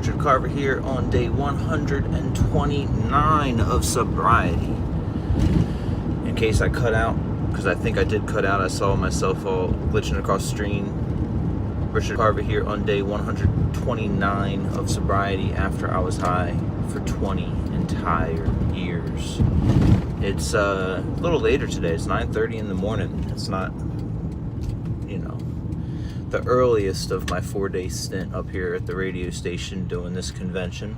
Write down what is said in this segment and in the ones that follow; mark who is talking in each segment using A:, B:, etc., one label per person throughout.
A: Richard Carver here on day 129 of sobriety. In case I cut out, because I think I did cut out, I saw myself all glitching across the screen. Richard Carver here on day 129 of sobriety after I was high for 20 entire years. It's a little later today. It's 9:30 in the morning. It's not, the earliest of my 4-day stint up here at the radio station doing this convention.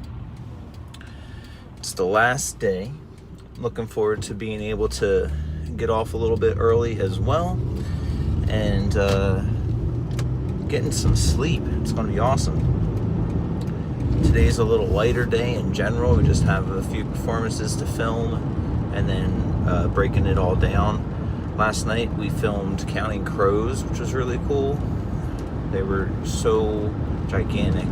A: It's the last day. Looking forward to being able to get off a little bit early as well and getting some sleep. It's going to be awesome. Today's a little lighter day in general. We just have a few performances to film and then breaking it all down. Last night we filmed Counting Crows, which was really cool. They were so gigantic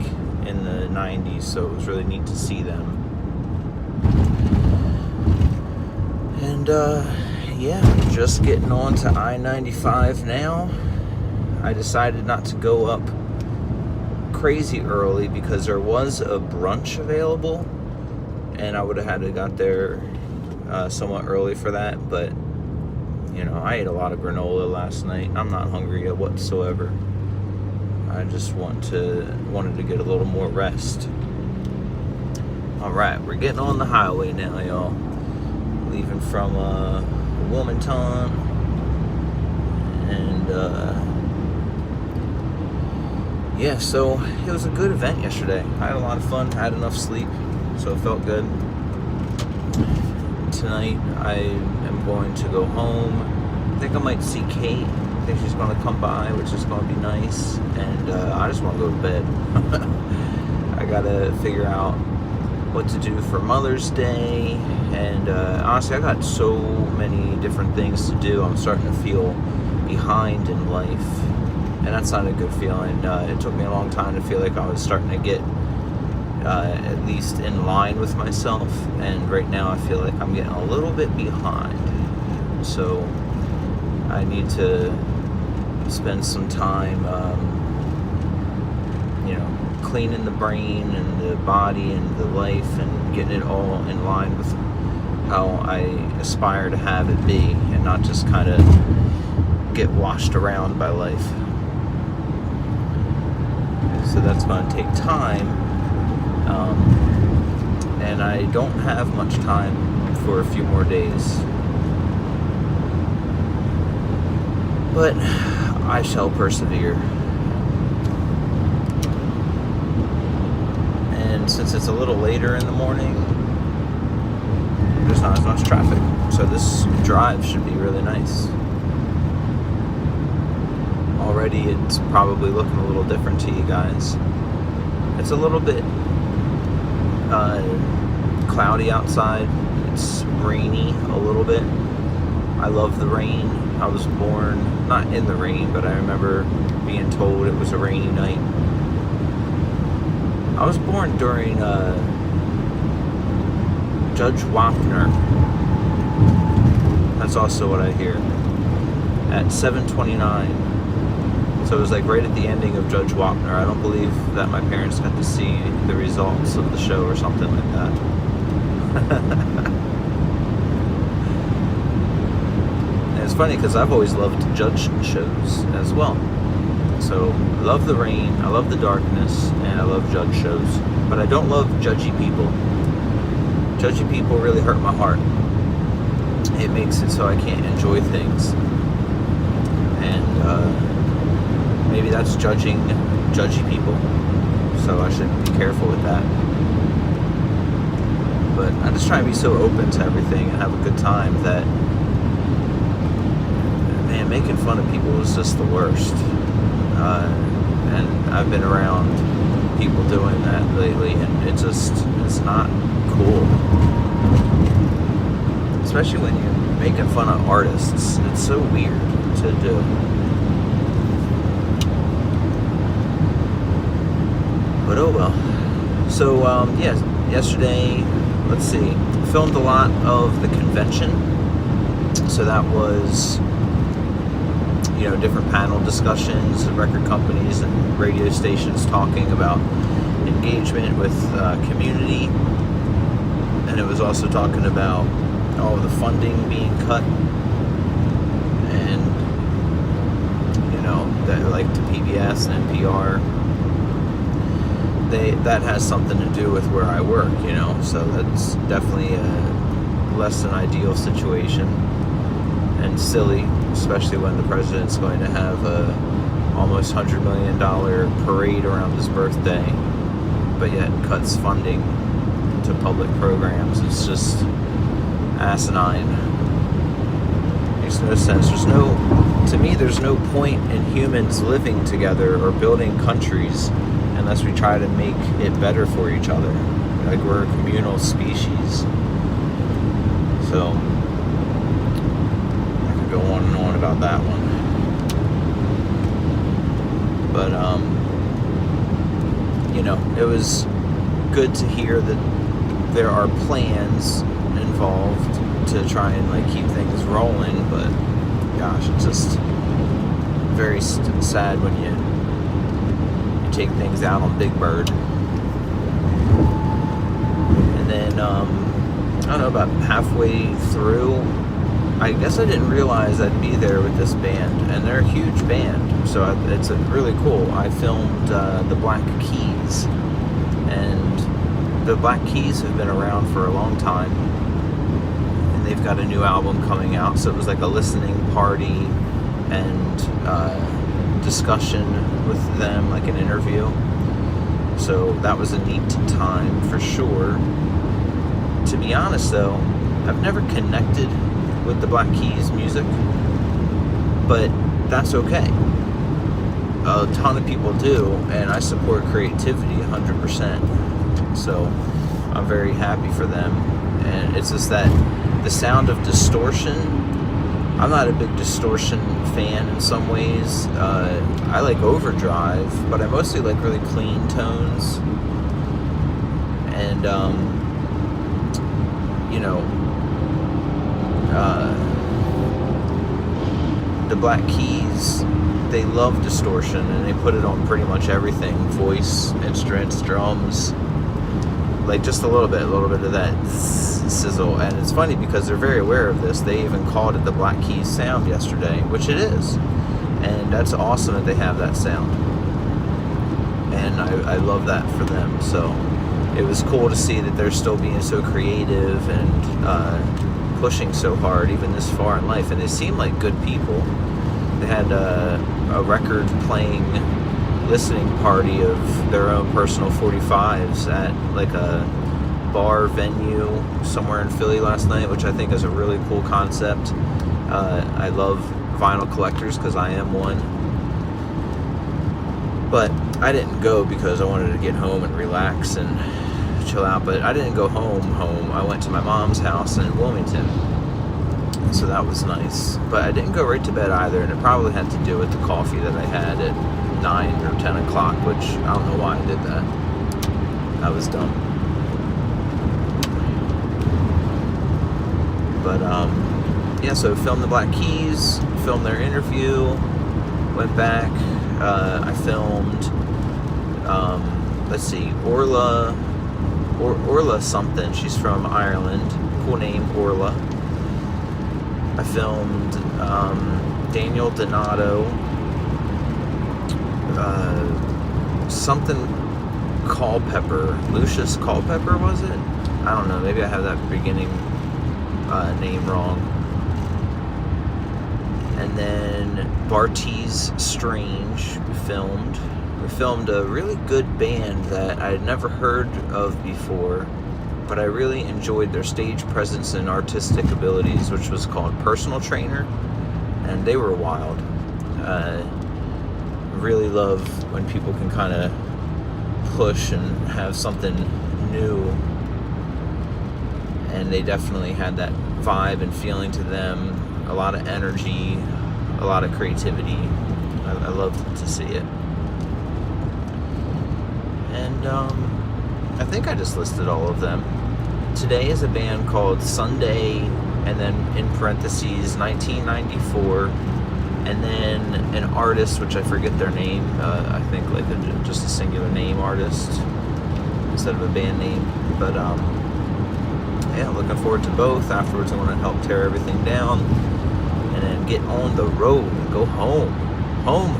A: in the 90s, so it was really neat to see them. And just getting on to I-95 now. I decided not to go up crazy early because there was a brunch available, and I would have had to got there somewhat early for that, but I ate a lot of granola last night. I'm not hungry yet whatsoever. I just wanted to get a little more rest. Alright, we're getting on the highway now, y'all. Leaving from Wilmington. And so it was a good event yesterday. I had a lot of fun, had enough sleep, so it felt good. Tonight I am going to go home. I think I might see Kate. I think she's going to come by, which is going to be nice. And I just want to go to bed. I got to figure out what to do for Mother's Day. And honestly, I got so many different things to do. I'm starting to feel behind in life. And that's not a good feeling. It took me a long time to feel like I was starting to get at least in line with myself. And right now I feel like I'm getting a little bit behind. So I need to spend some time, cleaning the brain and the body and the life and getting it all in line with how I aspire to have it be, and not just kind of get washed around by life. So that's going to take time, and I don't have much time for a few more days. But I shall persevere. And since it's a little later in the morning, there's not as much traffic. So this drive should be really nice. Already it's probably looking a little different to you guys. It's a little bit cloudy outside. It's rainy a little bit. I love the rain. I was born not in the rain, but I remember being told it was a rainy night. I was born during Judge Wapner. That's also what I hear. At 7:29. So it was like right at the ending of Judge Wapner. I don't believe that my parents got to see the results of the show or something like that. It's funny because I've always loved judge shows as well. So I love the rain, I love the darkness, and I love judge shows. But I don't love judgy people. Judgy people really hurt my heart. It makes it so I can't enjoy things. And maybe that's judging judgy people. So I should be careful with that. But I just try to be so open to everything and have a good time that making fun of people is just the worst. And I've been around people doing that lately, and it's not cool. Especially when you're making fun of artists. It's so weird to do. But oh well. So, yesterday, let's see, filmed a lot of the convention. So that was different panel discussions, record companies and radio stations talking about engagement with community, and it was also talking about all of the funding being cut, and that like to PBS and NPR. That has something to do with where I work, so that's definitely a less than ideal situation, and silly, especially when the president's going to have a almost $100 million parade around his birthday, but yet cuts funding to public programs. It's just asinine. Makes no sense. To me, there's no point in humans living together or building countries unless we try to make it better for each other. Like, we're a communal species. So I could go on and on about that one. But it was good to hear that there are plans involved to try and keep things rolling. But gosh, it's just very sad when you take things out on Big Bird. And then I don't know, about halfway through, I guess I didn't realize I'd be there with this band, and they're a huge band, so it's really cool. I filmed the Black Keys, and the Black Keys have been around for a long time, and they've got a new album coming out, so it was like a listening party and discussion with them, like an interview. So that was a neat time for sure. To be honest though, I've never connected with the Black Keys music, but that's okay. A ton of people do, and I support creativity 100%. So I'm very happy for them. And it's just that the sound of distortion, I'm not a big distortion fan in some ways. I like overdrive, but I mostly like really clean tones. And the Black Keys, they love distortion, and they put it on pretty much everything: voice, instruments, drums, like just a little bit of that sizzle. And it's funny because they're very aware of this. They even called it the Black Keys sound yesterday, which it is, and that's awesome that they have that sound, and I love that for them. So it was cool to see that they're still being so creative and pushing so hard even this far in life, and they seem like good people. They had a record playing listening party of their own personal 45s at like a bar venue somewhere in Philly last night, which I think is a really cool concept. I love vinyl collectors because I am one, but I didn't go because I wanted to get home and relax and chill out. But I didn't go home. I went to my mom's house in Wilmington, so that was nice. But I didn't go right to bed either, and it probably had to do with the coffee that I had at 9 or 10 o'clock, which I don't know why I did that. I was dumb. But yeah, so filmed the Black Keys, filmed their interview, went back. I filmed let's see, Orla something. She's from Ireland. Cool name, Orla. I filmed Daniel Donato, something Culpepper, Lucius Culpepper, was it? I don't know, maybe I have that beginning name wrong. And then Bartees Strange we filmed a really good band that I had never heard of before, but I really enjoyed their stage presence and artistic abilities, which was called Personal Trainer, and they were wild. Really love when people can kind of push and have something new, and they definitely had that vibe and feeling to them, a lot of energy, a lot of creativity. I loved to see it. And I think I just listed all of them. Today is a band called Sunday, and then in parentheses 1994, and then an artist, which I forget their name, I think like just a singular name artist, instead of a band name. But yeah, looking forward to both. Afterwards, I want to help tear everything down and then get on the road and go home. Home.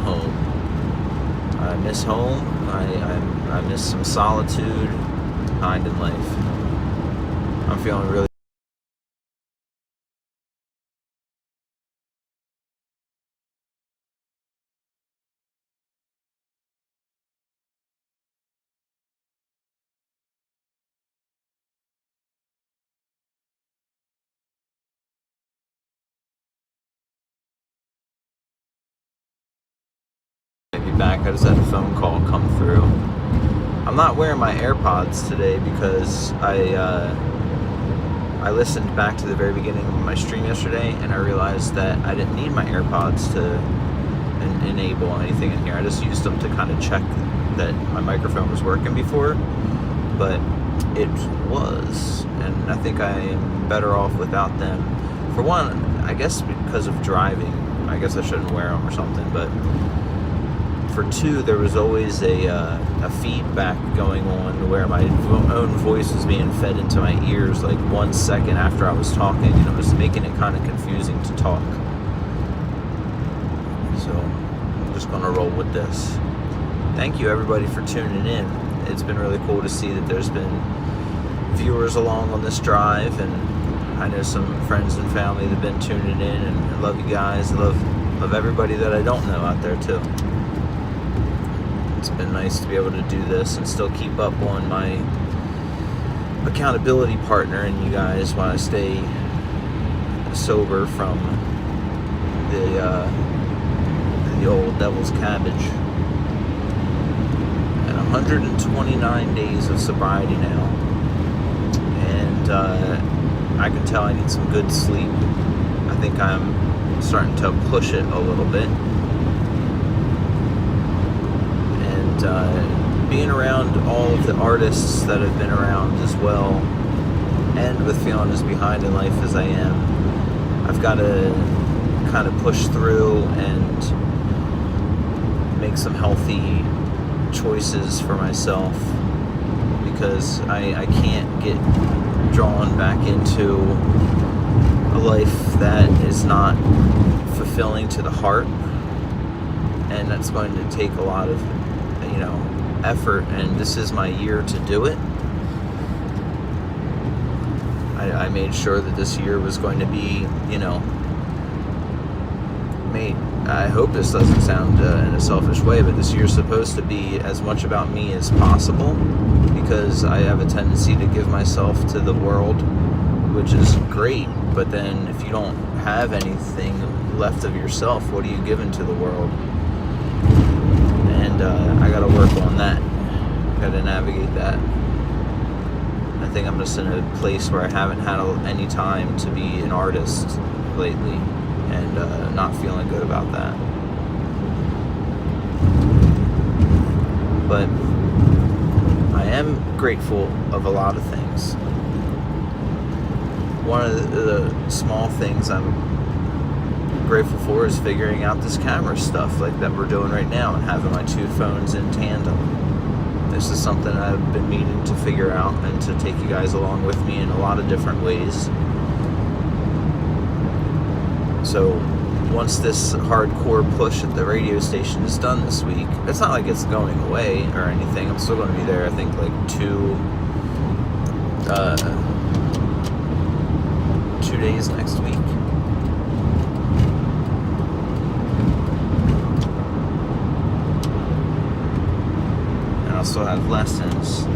A: I miss home. I miss some solitude, kind in life. I'm feeling really back. I just had a phone call come through. I'm not wearing my AirPods today because I listened back to the very beginning of my stream yesterday and I realized that I didn't need my AirPods to enable anything in here. I just used them to kind of check that my microphone was working before, but it was, and I think I am better off without them. For one, I guess because of driving, I guess I shouldn't wear them or something, but for two, there was always a feedback going on where my own voice was being fed into my ears like 1 second after I was talking, and it was making it kind of confusing to talk. So I'm just gonna roll with this. Thank you everybody for tuning in. It's been really cool to see that there's been viewers along on this drive, and I know some friends and family that have been tuning in, and I love you guys. I love everybody that I don't know out there too. It's been nice to be able to do this and still keep up on my accountability partner and you guys while I stay sober from the old devil's cabbage. And 129 days of sobriety now, and I can tell I need some good sleep. I think I'm starting to push it a little bit. Being around all of the artists that have been around as well, and with feeling as behind in life as I am, I've got to kind of push through and make some healthy choices for myself, because I can't get drawn back into a life that is not fulfilling to the heart, and that's going to take a lot of effort, and this is my year to do it. I made sure that this year was going to be, I hope this doesn't sound in a selfish way, but this year's supposed to be as much about me as possible, because I have a tendency to give myself to the world, which is great, but then if you don't have anything left of yourself, what are you giving to the world? And I gotta work on that. Gotta navigate that. I think I'm just in a place where I haven't had any time to be an artist lately, and not feeling good about that. But I am grateful of a lot of things. One of the small things I'm grateful for is figuring out this camera stuff like that we're doing right now, and having my two phones in tandem. This is something I've been meaning to figure out, and to take you guys along with me in a lot of different ways. So once this hardcore push at the radio station is done this week, it's not like it's going away or anything. I'm still going to be there, I think, like 2 days next week. I'll still have lessons,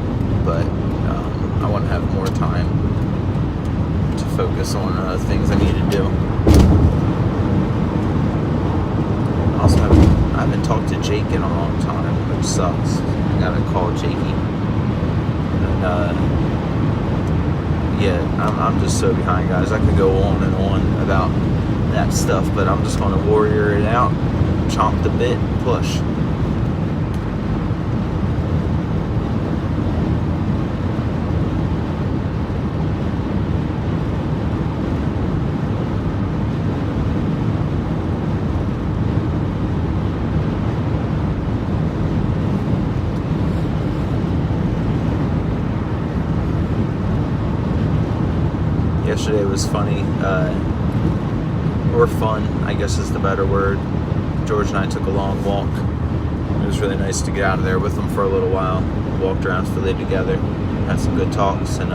A: but I want to have more time to focus on things I need to do. Also, I haven't talked to Jake in a long time, which sucks. I gotta call Jakey. And I'm just so behind, guys. I could go on and on about that stuff, but I'm just gonna warrior it out, chomp the bit, push. yesterday was funny, or fun, I guess is the better word. George and I took a long walk. It was really nice to get out of there with them for a little while. Walked around Philly together, had some good talks, and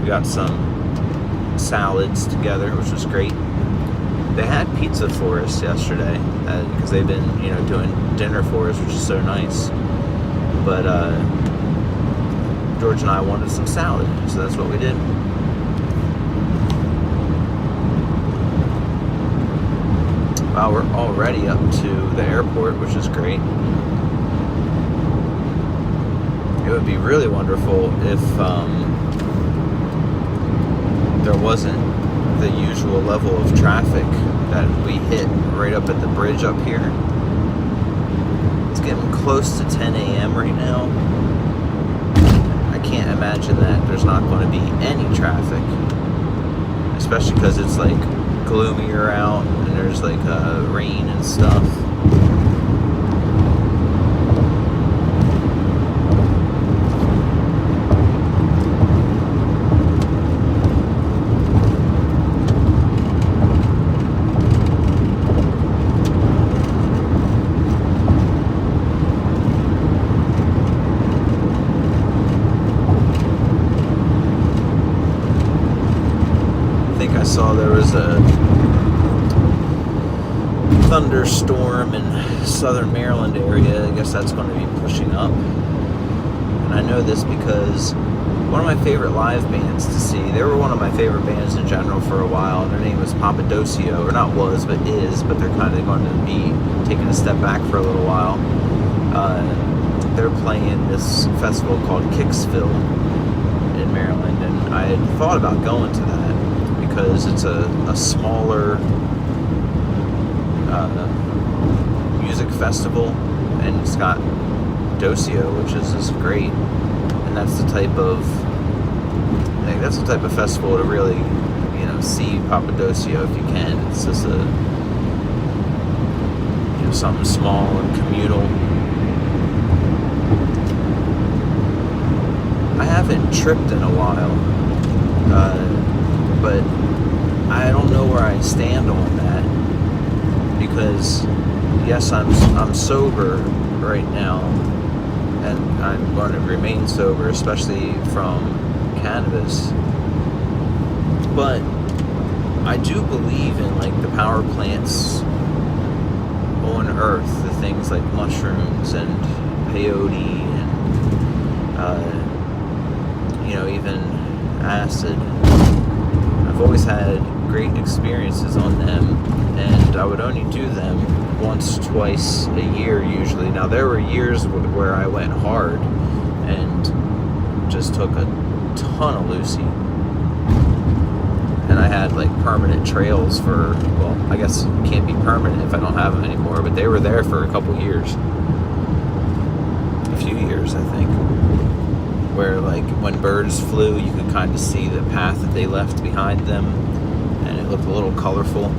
A: we got some salads together, which was great. They had pizza for us yesterday because they've been, doing dinner for us, which is so nice. But George and I wanted some salad, so that's what we did. Wow, we're already up to the airport, which is great. It would be really wonderful if there wasn't the usual level of traffic that we hit right up at the bridge up here. It's getting close to 10 a.m. right now. I can't imagine that there's not going to be any traffic, especially because it's like gloomier out and there's like rain and stuff. I saw there was a thunderstorm in southern Maryland area. I guess that's going to be pushing up. And I know this because one of my favorite live bands to see, they were one of my favorite bands in general for a while. Their name was Papadosio, or not was, but is, but they're kind of going to be taking a step back for a little while. They're playing this festival called Kicksville in Maryland, and I had thought about going to that because it's a smaller music festival, and it's got Docio, which is great, and that's the type of festival to really see Papadosio if you can. It's just something small and communal. I haven't tripped in a while, but I don't know where I stand on that, because yes, I'm sober right now, and I'm going to remain sober, especially from cannabis, but I do believe in like the power plants on Earth, the things like mushrooms and peyote and even acid. I've always had great experiences on them, and I would only do them once, twice a year usually. Now there were years where I went hard and just took a ton of Lucy, and I had like permanent trails for, well, I guess it can't be permanent if I don't have them anymore, but they were there for a couple years, a few years I think, where like when birds flew you could kind of see the path that they left behind them, and it looked a little colorful.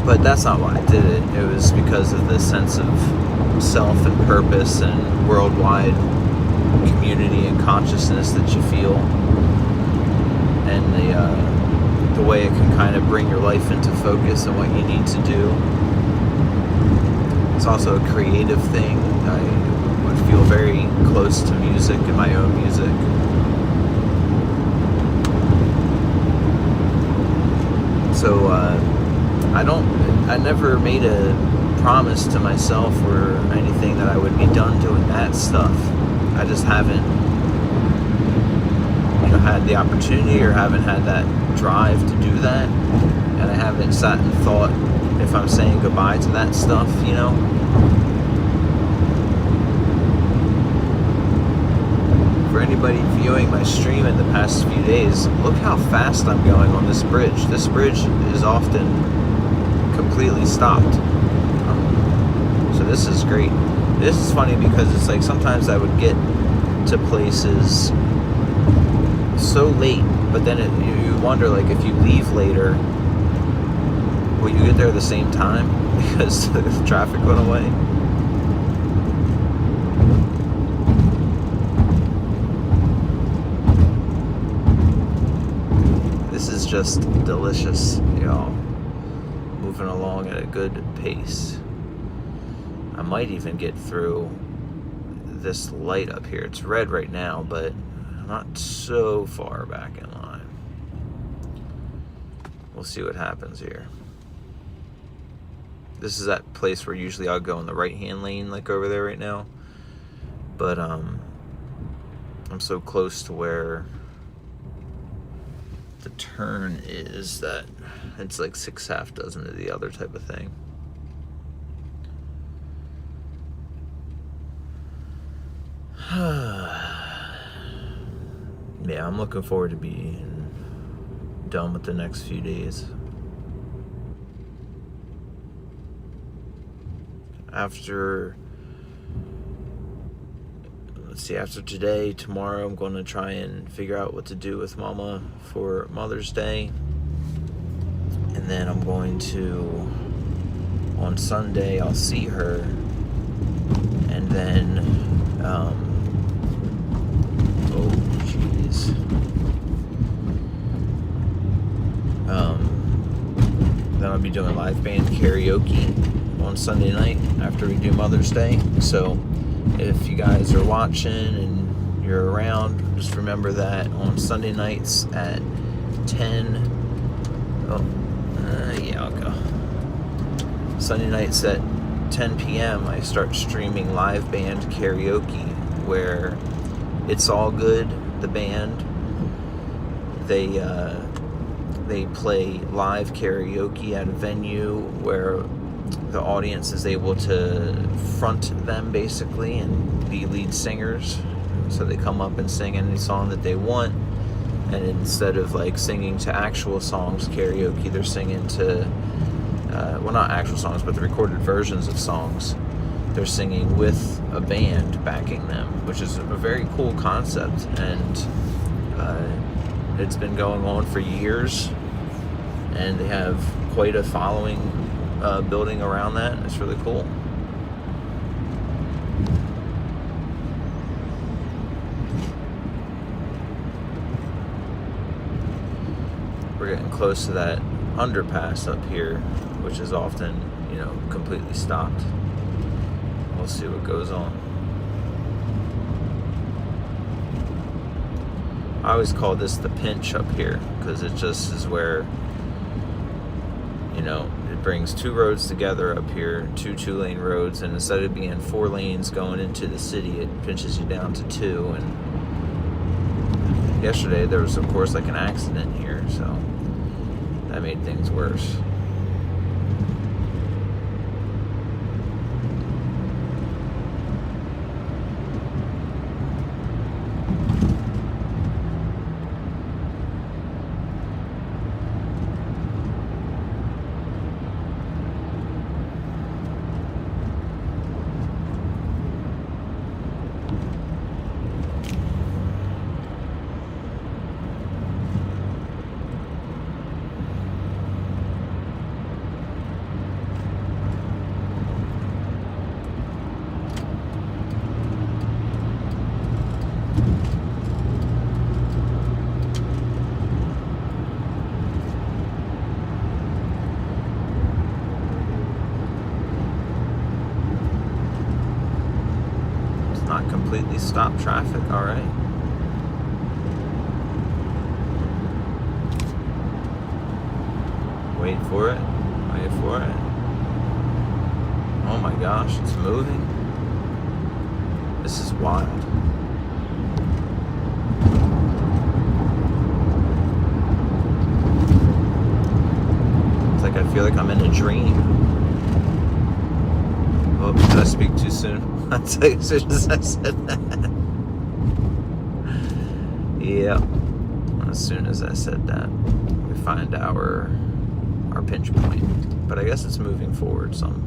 A: But that's not why I did it. It was because of the sense of self and purpose and worldwide community and consciousness that you feel, and the way it can kind of bring your life into focus and what you need to do. It's also a creative thing. I would feel very close to music and my own music. So I never made a promise to myself or anything that I would be done doing that stuff. I just haven't had the opportunity, or haven't had that drive to do that, and I haven't sat and thought if I'm saying goodbye to that stuff, For anybody viewing my stream in the past few days, look how fast I'm going on this bridge. This bridge is often completely stopped. So this is great. This is funny because it's like sometimes I would get to places so late, but then you wonder, like, if you leave later, will you get there at the same time because the traffic went away? just delicious, y'all. Moving along at a good pace. I might even get through this light up here. It's red right now, but I'm not so far back in line. We'll see what happens here. This is that place where usually I'll go in the right-hand lane, like over there right now. But I'm so close to where the turn is that it's like 6 half dozen of the other type of thing. Yeah, I'm looking forward to being done with the next few days. After today, tomorrow, I'm going to try and figure out what to do with Mama for Mother's Day. And then I'm going to, on Sunday, I'll see her. And then, oh, jeez. Then I'll be doing live band karaoke on Sunday night after we do Mother's Day. So if you guys are watching and you're around, just remember that on Sunday nights at 10. Yeah, I'll go. Sunday nights at 10 p.m. I start streaming live band karaoke, where It's All Good, the band. They play live karaoke at a venue where the audience is able to front them basically and be lead singers. So they come up and sing any song that they want, and instead of like singing to actual songs karaoke, they're singing to well, not actual songs, but the recorded versions of songs. They're singing with a band backing them, which is a very cool concept, and it's been going on for years, and they have quite a following building around that. It's really cool. We're getting close to that underpass up here, which is often, completely stopped. We'll see what goes on. I always call this the pinch up here, because it just is where, it brings two roads together up here, two-lane roads, and instead of being 4 lanes going into the city, it pinches you down to 2. And yesterday there was, of course, like an accident here, so that made things worse. Completely stop traffic, all right. Wait for it. Oh my gosh, it's moving. This is wild. It's like I feel like I'm in a dream. Oh, did I speak too soon? I'll take as soon as I said that. Yeah. As soon as I said that, we find our pinch point. But I guess it's moving forward some,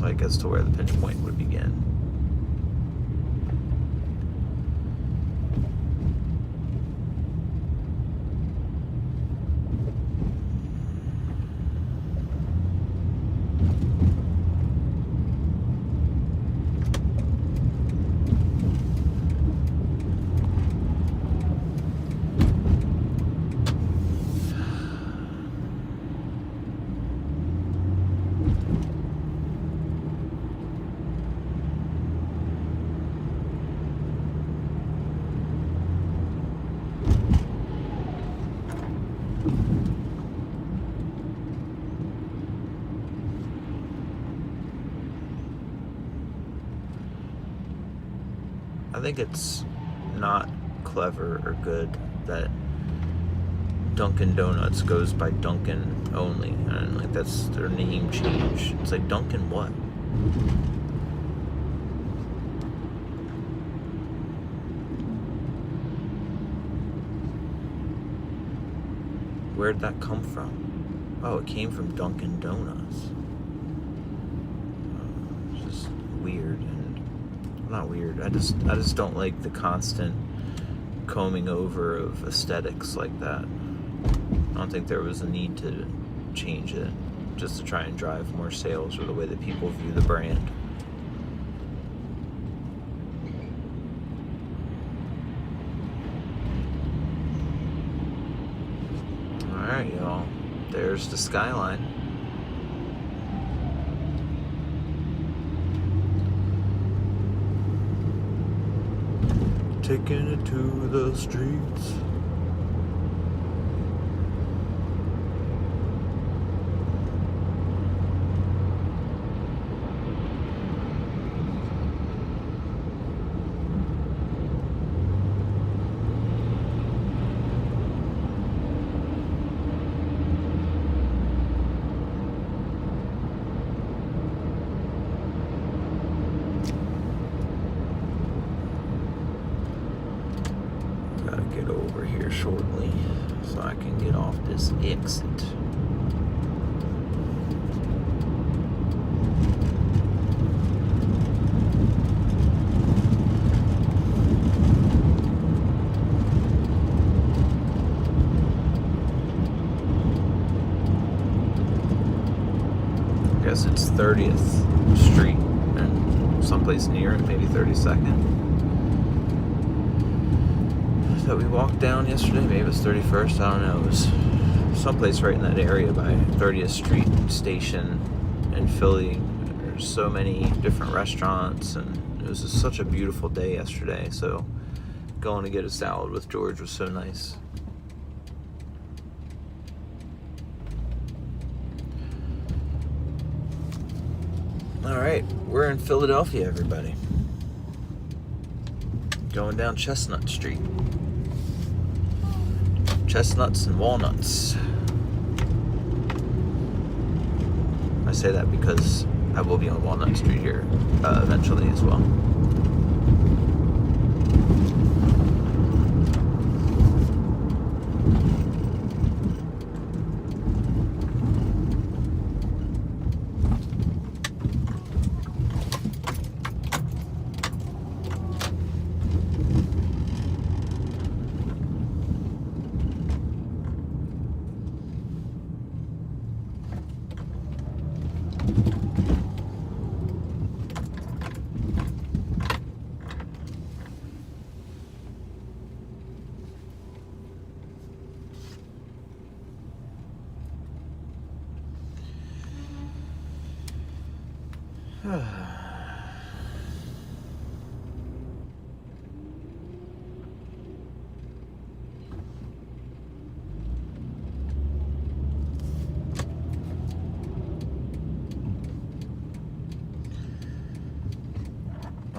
A: like as to where the pinch point would begin. I think it's not clever or good that Dunkin' Donuts goes by Dunkin' only, and like that's their name change. It's like Dunkin' what? Where'd that come from? Oh, it came from Dunkin' Donuts. It's just weird, and not weird. I just don't like the constant combing over of aesthetics like that. I don't think there was a need to change it just to try and drive more sales or the way that people view the brand. Alright, y'all. There's the skyline. Taking it to the streets. Get over here shortly so I can get off this exit. I guess it's 30th Street and someplace near it, maybe 32nd. That we walked down yesterday, maybe it was 31st, I don't know. It was someplace right in that area by 30th Street Station in Philly. There's so many different restaurants, and it was just such a beautiful day yesterday, so going to get a salad with George was so nice. Alright, we're in Philadelphia, everybody. Going down Chestnut Street. Chestnuts and walnuts. I say that because I will be on Walnut Street here eventually as well.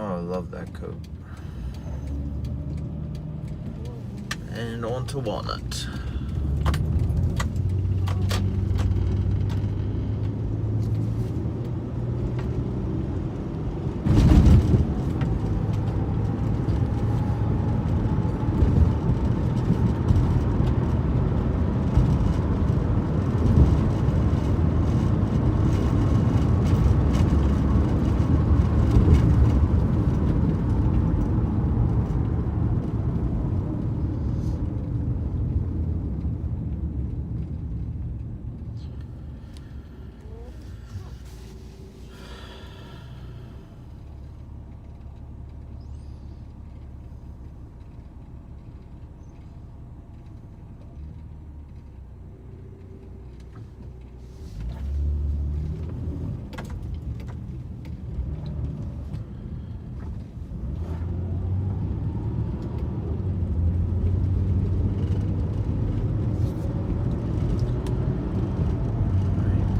A: Oh, I love that coat. And on to Walnut.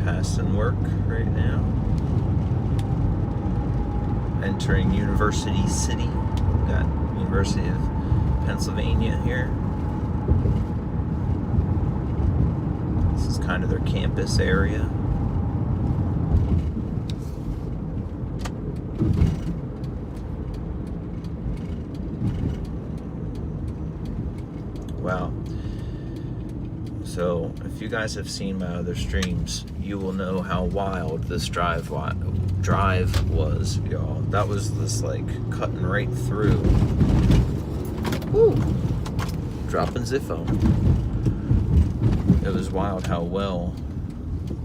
A: Passing work right now. Entering University City got University of Pennsylvania here. This is kind of their campus area. Wow. So, if you guys have seen my other streams, you will know how wild this drive was, y'all. That was this, like, cutting right through. Woo! Dropping Ziffo. It was wild how well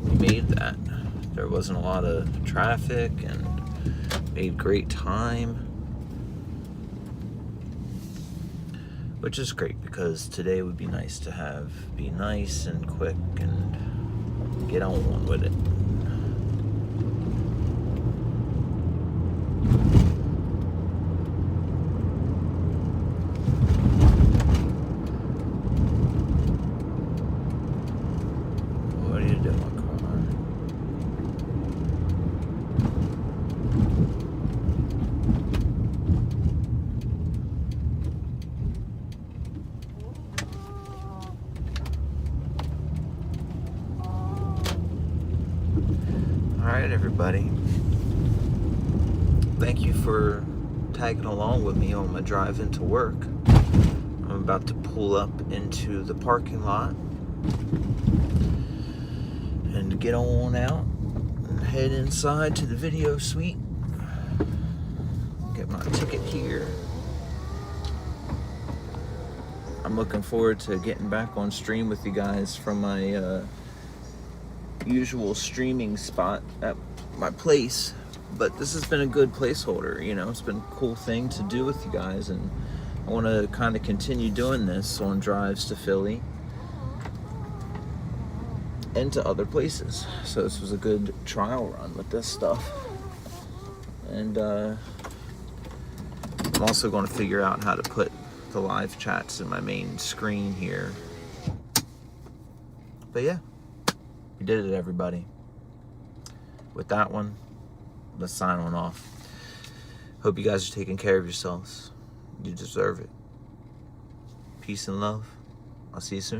A: we made that. There wasn't a lot of traffic and made great time. Which is great because today would be nice to be nice and quick and get on with it. What are you doing, car? Alright, everybody. Thank you for tagging along with me on my drive into work. I'm about to pull up into the parking lot and get on out and head inside to the video suite. Get my ticket here. I'm looking forward to getting back on stream with you guys from my usual streaming spot at my place, but this has been a good placeholder. You know, it's been a cool thing to do with you guys, and I want to kind of continue doing this on drives to Philly and to other places. So this was a good trial run with this stuff, and I'm also going to figure out how to put the live chats in my main screen here. But yeah, we did it, everybody. With that one, let's sign on off. Hope you guys are taking care of yourselves. You deserve it. Peace and love. I'll see you soon.